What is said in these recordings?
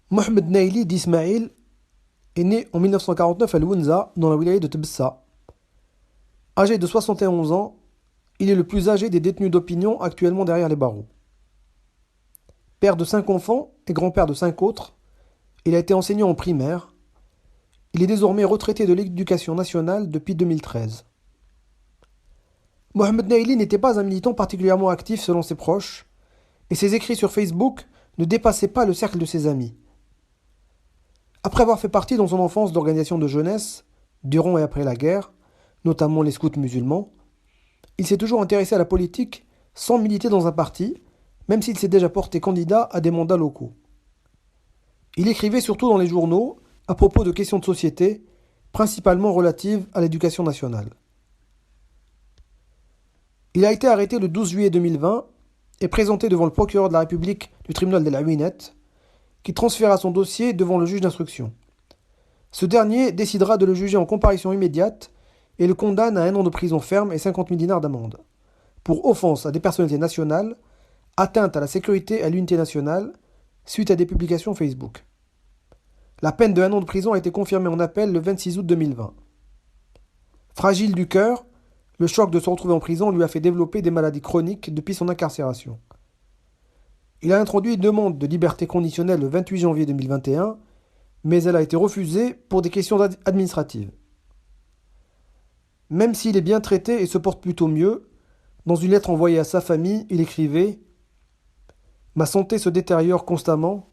Mohamed Naili d'Ismaïl est né en 1949 à Lounza, dans la wilaya de Tebessa. Âgé de 71 ans, il est le plus âgé des détenus d'opinion actuellement derrière les barreaux. Père de 5 enfants et grand-père de 5 autres, il a été enseignant en primaire. Il est désormais retraité de l'éducation nationale depuis 2013. Mohamed Naili n'était pas un militant particulièrement actif selon ses proches, et ses écrits sur Facebook ne dépassaient pas le cercle de ses amis. Après avoir fait partie dans son enfance d'organisations de jeunesse, durant et après la guerre, notamment les scouts musulmans, il s'est toujours intéressé à la politique sans militer dans un parti, même s'il s'est déjà porté candidat à des mandats locaux. Il écrivait surtout dans les journaux à propos de questions de société, principalement relatives à l'éducation nationale. Il a été arrêté le 12 juillet 2020 et présenté devant le procureur de la République du tribunal de la Ouinette, qui transféra son dossier devant le juge d'instruction. Ce dernier décidera de le juger en comparution immédiate et le condamne à 1 an de prison ferme et 50 000 dinars d'amende, pour offense à des personnalités nationales, atteinte à la sécurité et à l'unité nationale, suite à des publications Facebook. La peine de 1 an de prison a été confirmée en appel le 26 août 2020. Fragile du cœur, le choc de se retrouver en prison lui a fait développer des maladies chroniques depuis son incarcération. Il a introduit une demande de liberté conditionnelle le 28 janvier 2021, mais elle a été refusée pour des questions administratives. Même s'il est bien traité et se porte plutôt mieux, dans une lettre envoyée à sa famille, il écrivait: Ma santé se détériore constamment,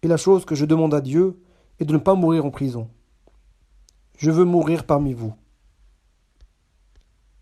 et la chose que je demande à Dieu est de ne pas mourir en prison. Je veux mourir parmi vous.